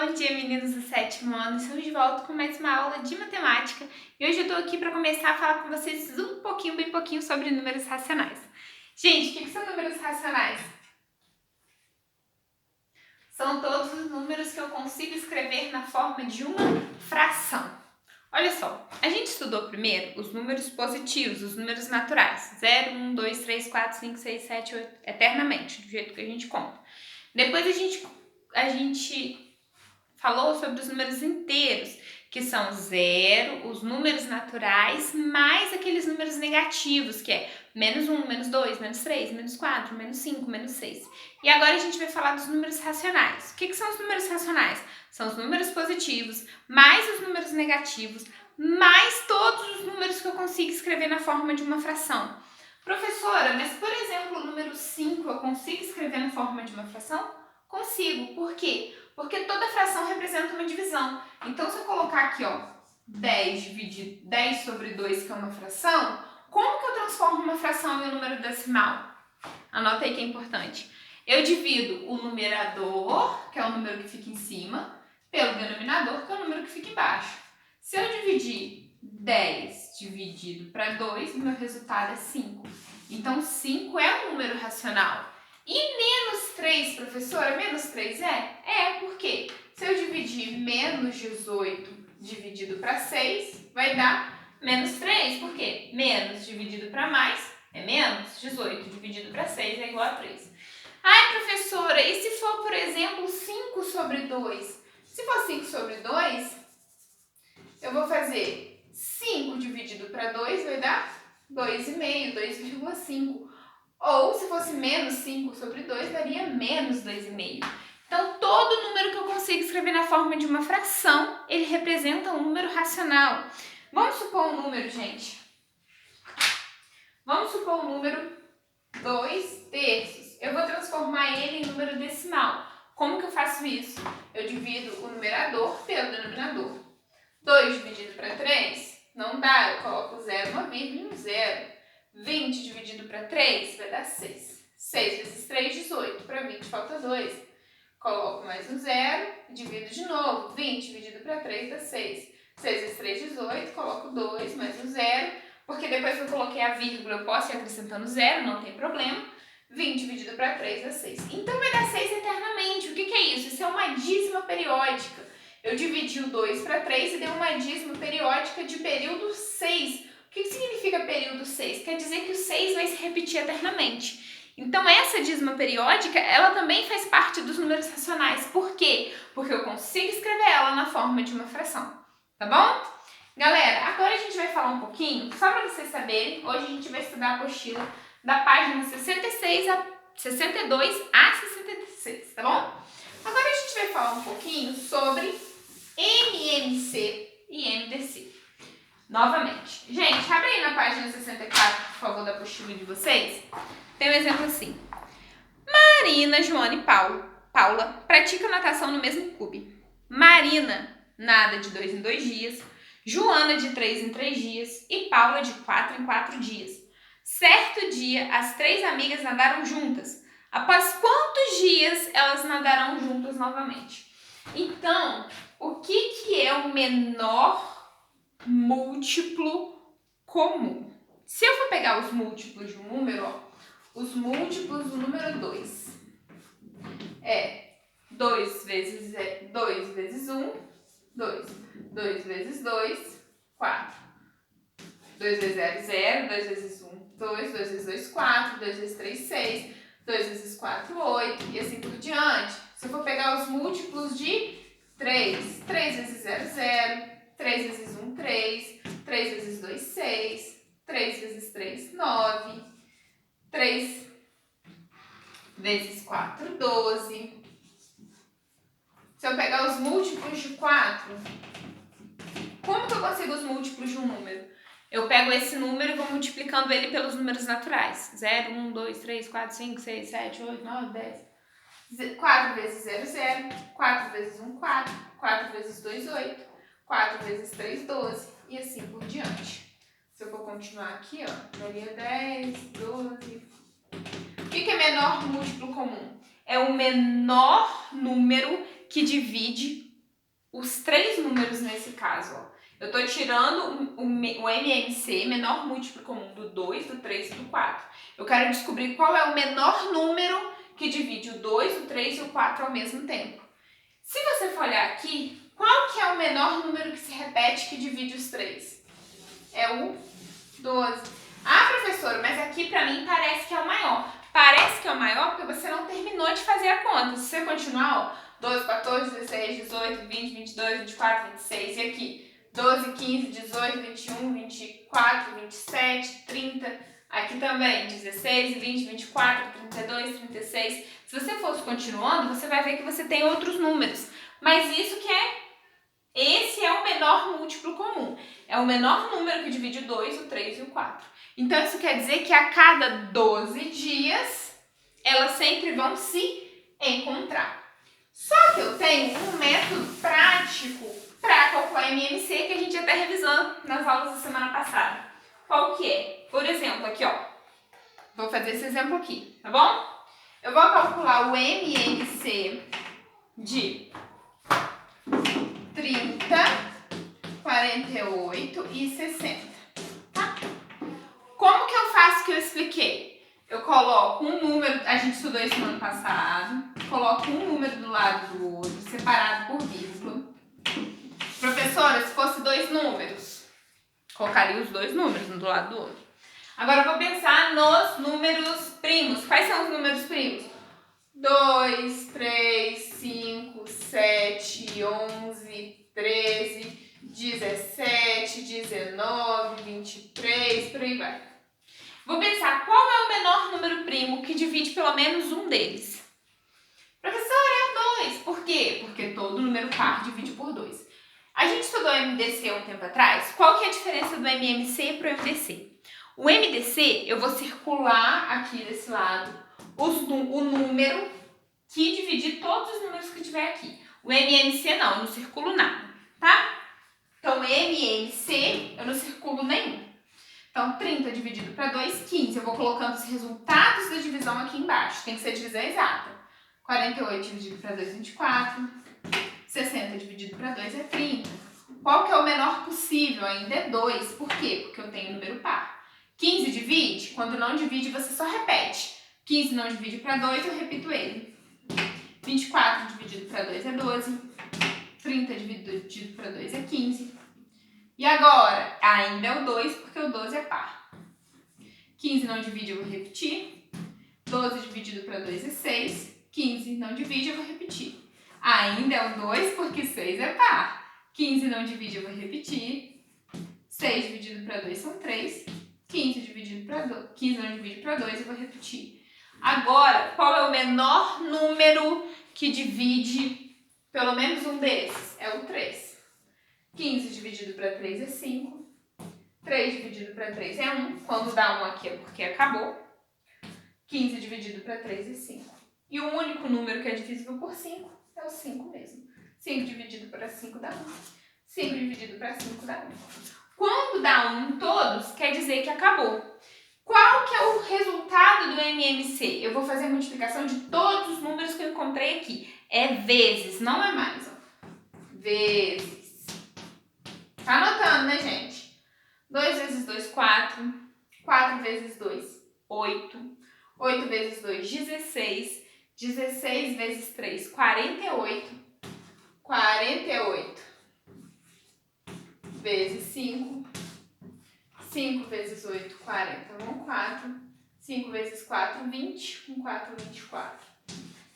Bom dia, meninos do 7º ano. Estamos de volta com mais uma aula de matemática. E hoje eu tô aqui para começar a falar com vocês bem pouquinho sobre números racionais. Gente, o que são números racionais? São todos os números que eu consigo escrever na forma de uma fração. Olha só, a gente estudou primeiro os números positivos, os números naturais. 0, 1, 2, 3, 4, 5, 6, 7, 8, eternamente, do jeito que a gente conta. Depois a gente falou sobre os números inteiros, que são 0, os números naturais, mais aqueles números negativos, que é menos 1, menos 2, menos 3, menos 4, menos 5, menos 6. E agora a gente vai falar dos números racionais. O que são os números racionais? São os números positivos, mais os números negativos, mais todos os números que eu consigo escrever na forma de uma fração. Professora, mas por exemplo, o número 5 eu consigo escrever na forma de uma fração? Consigo. Por quê? Porque toda fração representa uma divisão. Então, se eu colocar aqui, 10 sobre 2, que é uma fração, como que eu transformo uma fração em um número decimal? Anota aí que é importante. Eu divido o numerador, que é o número que fica em cima, pelo denominador, que é o número que fica embaixo. Se eu dividir 10 dividido para 2, o meu resultado é 5. Então, 5 é um número racional. E menos 3, professora? Menos 3 é? É, por quê? Se eu dividir menos 18 dividido para 6, vai dar menos 3. Por quê? Menos dividido para mais é menos. 18 dividido para 6 é igual a 3. Ai, professora, e se for, por exemplo, 5 sobre 2? Se for 5 sobre 2, eu vou fazer 5 dividido para 2, vai dar 2,5, 2,5. Ou, se fosse menos 5 sobre 2, daria menos 2,5. Então, todo número que eu consigo escrever na forma de uma fração, ele representa um número racional. Vamos supor um número, gente. Vamos supor um número 2/3. Eu vou transformar ele em número decimal. Como que eu faço isso? Eu divido o numerador pelo denominador. 2 dividido para 3, não dá. Eu coloco 0, uma vírgula e um 0. 20 dividido para 3 vai dar 6. 6 vezes 3, 18. Para 20 falta 2. Coloco mais um 0, divido de novo. 20 dividido para 3 dá 6. 6 vezes 3, 18. Coloco 2, mais um 0. Porque depois que eu coloquei a vírgula, eu posso ir acrescentando 0, não tem problema. 20 dividido para 3 dá 6. Então vai dar 6 eternamente. O que é isso? Isso é uma dízima periódica. Eu dividi o 2 para 3 e deu uma dízima periódica de período 6. O que significa período 6? Quer dizer que o 6 vai se repetir eternamente. Então, essa dízima periódica, ela também faz parte dos números racionais. Por quê? Porque eu consigo escrever ela na forma de uma fração. Tá bom? Galera, agora a gente vai falar um pouquinho, só para vocês saberem, hoje a gente vai estudar a apostila da página 62 a 66, tá bom? Agora a gente vai falar um pouquinho sobre MMC e MDC. Novamente. Gente, abre aí na página 64, por favor, da apostila de vocês. Tem um exemplo assim. Marina, Joana e Paula praticam natação no mesmo clube. Marina nada de 2 em 2 dias. Joana de 3 em 3 dias. E Paula de 4 em 4 dias. Certo dia, as 3 amigas nadaram juntas. Após quantos dias elas nadarão juntas novamente? Então, o que é o menor múltiplo comum? Se eu for pegar os múltiplos de um número, os múltiplos do número 2 é 2 vezes 1, 2. 2 vezes 2, 4. 2 vezes 0, 0. 2 vezes 1, 2. 2 vezes 2, 4. 2 vezes 3, 6. 2 vezes 4, 8. E assim por diante. Se eu for pegar os múltiplos de 3, 3 vezes 0, 0. 3 vezes 1, 3. 3 vezes 2, 6. 3 vezes 3, 9. 3 vezes 4, 12. Se eu pegar os múltiplos de 4, como que eu consigo os múltiplos de um número? Eu pego esse número e vou multiplicando ele pelos números naturais. 0, 1, 2, 3, 4, 5, 6, 7, 8, 9, 10. 4 vezes 0, 0. 4 vezes 1, 4. 4 vezes 2, 8. 4 vezes 3, 12. E assim por diante. Se eu for continuar aqui, daria 10, 12. O que é menor múltiplo comum? É o menor número que divide os 3 números nesse caso, ó. Eu tô tirando o MMC, menor múltiplo comum do 2, do 3 e do 4. Eu quero descobrir qual é o menor número que divide o 2, o 3 e o 4 ao mesmo tempo. Se você for olhar aqui, qual que é o menor número que se repete que divide os 3? É o 12. Ah, professora, mas aqui pra mim parece que é o maior. Parece que é o maior porque você não terminou de fazer a conta. Se você continuar, ó, 12, 14, 16, 18, 20, 22, 24, 26 e aqui 12, 15, 18, 21, 24, 27, 30, aqui também 16, 20, 24, 32, 36. Se você fosse continuando, você vai ver que você tem outros números. Mas esse é o menor múltiplo comum. É o menor número que divide o 2, o 3 e o 4. Então, isso quer dizer que a cada 12 dias, elas sempre vão se encontrar. Só que eu tenho um método prático para calcular MMC que a gente até revisou nas aulas da semana passada. Qual que é? Por exemplo, aqui, ó. Vou fazer esse exemplo aqui, tá bom? Eu vou calcular o MMC de 30, 48 e 60, tá? Como que eu faço que eu expliquei? Eu coloco um número, a gente estudou isso no ano passado, coloco um número do lado do outro, separado por vírgula. Professora, se fosse 2 números, colocaria os 2 números um do lado do outro. Agora eu vou pensar nos números primos. Quais são os números primos? 2, 3, 5, 7, 11, 13, 17, 19, 23, por aí vai. Vou pensar qual é o menor número primo que divide pelo menos um deles. Professora, é o 2. Por quê? Porque todo número par divide por 2. A gente estudou MDC há um tempo atrás. Qual que é a diferença do MMC para o MDC? O MDC, eu vou circular aqui desse lado o número que dividir todos os números que tiver aqui. O MMC não, eu não circulo nada, tá? Então, MMC, eu não circulo nenhum. Então, 30 dividido para 2, 15. Eu vou colocando os resultados da divisão aqui embaixo. Tem que ser divisão exata. 48 dividido para 2 é 24. 60 dividido para 2 é 30. Qual que é o menor possível? Ainda é 2. Por quê? Porque eu tenho número par. 15 divide? Quando não divide, você só repete. 15 não divide para 2, eu repito ele. 24 dividido para 2 é 12. 30 dividido para 2 é 15. E agora? Ainda é o 2, porque o 12 é par. 15 não divide, eu vou repetir. 12 dividido para 2 é 6. 15 não divide, eu vou repetir. Ainda é o 2, porque 6 é par. 15 não divide, eu vou repetir. 6 dividido para 2 são 3. 15 dividido para 2, 15 não divide para 2, eu vou repetir. Agora, qual é o menor número que divide pelo menos um desses? É o 3. 15 dividido para 3 é 5. 3 dividido para 3 é 1. Quando dá 1 aqui é porque acabou. 15 dividido para 3 é 5. E o único número que é divisível por 5 é o 5 mesmo. 5 dividido para 5 dá 1. 5 dividido para 5 dá 1. Quando dá 1 em todos, quer dizer que acabou. Qual que é o resultado do MMC? Eu vou fazer a multiplicação de todos os números que eu encontrei aqui. É vezes, não é mais. Ó. Vezes. Tá anotando, né, gente? 2 vezes 2, 4. 4 vezes 2, 8. 8 vezes 2, 16. 16 vezes 3, 48. 48 vezes 5. 5 vezes 8, 40. 4. 5 vezes 4, 20. 4, 24.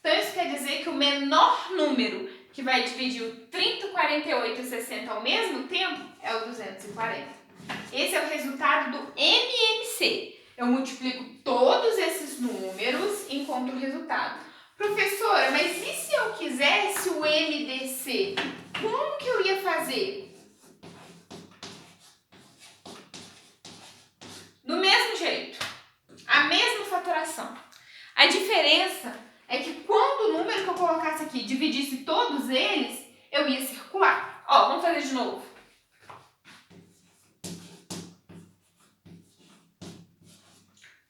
Então, isso quer dizer que o menor número que vai dividir o 30, 48 e 60 ao mesmo tempo é o 240. Esse é o resultado do MMC. Eu multiplico todos esses números e encontro o resultado. Professora, mas e se eu quisesse o MDC? Como que eu ia fazer? Do mesmo jeito, a mesma fatoração. A diferença é que quando o número que eu colocasse aqui dividisse todos eles, eu ia circular. Ó, vamos fazer de novo.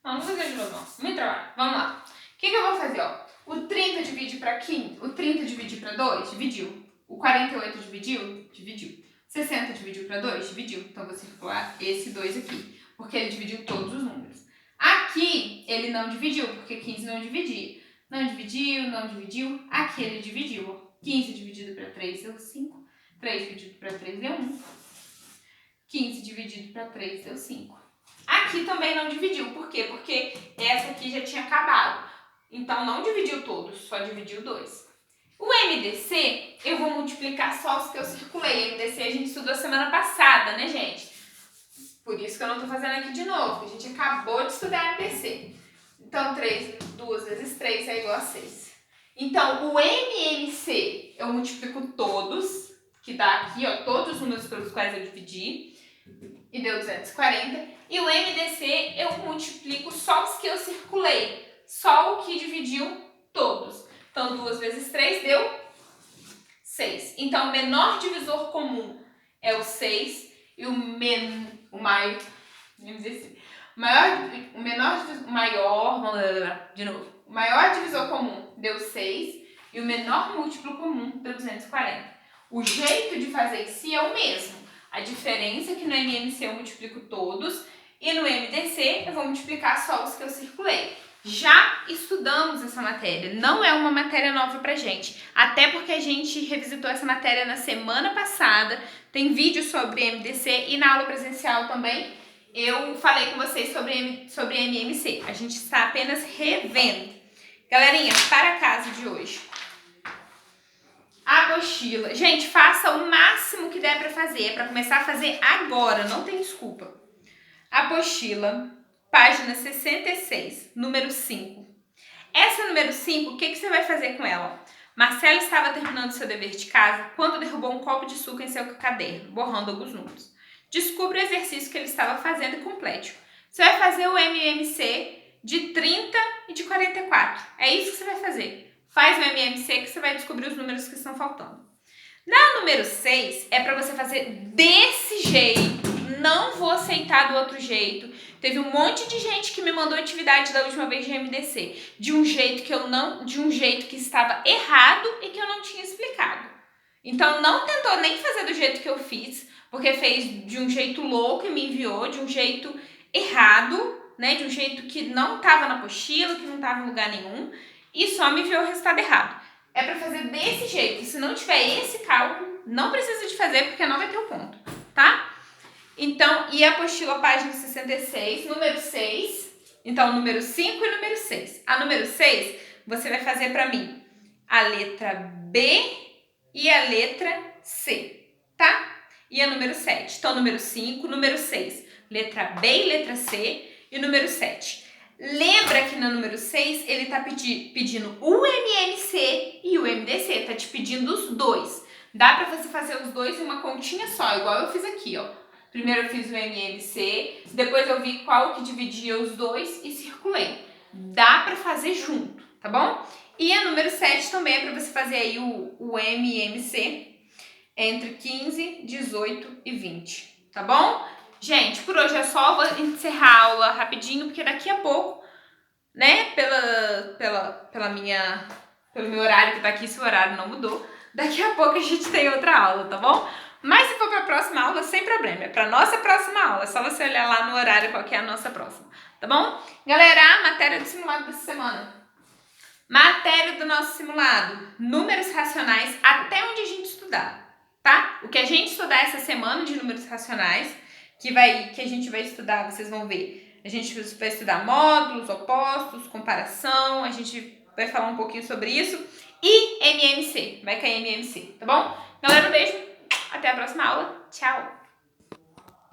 Não, vamos fazer de novo, não. Muito trabalho. Vamos lá. O que eu vou fazer, ó? O 30 divide para 15, o 30 divide para 2, dividiu. O O 48 dividiu? Dividiu. 60 dividiu para 2? Dividiu. Então, vou circular esse 2 aqui, porque ele dividiu todos os números. Aqui, ele não dividiu, porque 15 não dividia. Não dividiu, não dividiu. Aqui, ele dividiu. 15 dividido para 3 deu 5. 3 dividido para 3 deu 1. 15 dividido para 3 deu 5. Aqui também não dividiu. Por quê? Porque essa aqui já tinha acabado. Então, não dividiu todos, só dividiu 2. O MDC, eu vou multiplicar só os que eu circulei. MDC a gente estudou semana passada, né, gente? Por isso que eu não tô fazendo aqui de novo. A gente acabou de estudar MDC. Então, 2 vezes 3 é igual a 6. Então, o MMC eu multiplico todos, que dá aqui, ó, todos os números pelos quais eu dividi, e deu 240. E o MDC eu multiplico só os que eu circulei, só o que dividiu todos. Então, 2 vezes 3 deu 6. Então, o menor divisor comum é o 6 e o maior divisor comum deu 6 e o menor múltiplo comum deu 240. O jeito de fazer em si é o mesmo. A diferença é que no MMC eu multiplico todos e no MDC eu vou multiplicar só os que eu circulei. Já estudamos essa matéria, não é uma matéria nova pra gente, até porque a gente revisitou essa matéria na semana passada, tem vídeo sobre MDC e na aula presencial também eu falei com vocês sobre MMC, a gente está apenas revendo. Galerinha, para casa de hoje. Apostila. Gente, faça o máximo que der pra fazer, é pra começar a fazer agora, não tem desculpa. Apostila. Página 66, número 5. Essa número 5, o que você vai fazer com ela? Marcelo estava terminando seu dever de casa quando derrubou um copo de suco em seu caderno, borrando alguns números. Descubra o exercício que ele estava fazendo e complete. Você vai fazer o MMC de 30 e de 44. É isso que você vai fazer. Faz o MMC que você vai descobrir os números que estão faltando. Na número 6, é para você fazer desse jeito. Não vou aceitar do outro jeito. Teve um monte de gente que me mandou atividade da última vez de MDC de um jeito que estava errado e que eu não tinha explicado. Então não tentou nem fazer do jeito que eu fiz, porque fez de um jeito louco e me enviou de um jeito errado, né? De um jeito que não estava na apostila, que não estava em lugar nenhum e só me enviou o resultado errado. É para fazer desse jeito. Se não tiver esse cálculo, não precisa de fazer porque não vai ter o ponto, tá? Então, e a apostila, página 66, número 6. Então, número 5 e número 6. A número 6, você vai fazer para mim a letra B e a letra C, tá? E a número 7. Então, número 5, número 6, letra B e letra C. E número 7. Lembra que no número 6, ele tá pedindo o MMC e o MDC. Tá te pedindo os dois. Dá para você fazer os dois em uma continha só, igual eu fiz aqui, ó. Primeiro eu fiz o MMC, depois eu vi qual que dividia os dois e circulei. Dá pra fazer junto, tá bom? E a número 7 também é pra você fazer aí o MMC entre 15, 18 e 20, tá bom? Gente, por hoje é só, vou encerrar a aula rapidinho, porque daqui a pouco, né, pelo meu horário que tá aqui, se o horário não mudou, daqui a pouco a gente tem outra aula, tá bom? Mas se for para a próxima aula, sem problema. É para nossa próxima aula. É só você olhar lá no horário qual que é a nossa próxima. Tá bom? Galera, a matéria do simulado dessa semana. Matéria do nosso simulado. Números racionais até onde a gente estudar. Tá? O que a gente estudar essa semana de números racionais, que a gente vai estudar, vocês vão ver. A gente vai estudar módulos, opostos, comparação. A gente vai falar um pouquinho sobre isso. E MMC. Vai cair MMC. Tá bom? Galera, um beijo. Até a próxima aula. Tchau!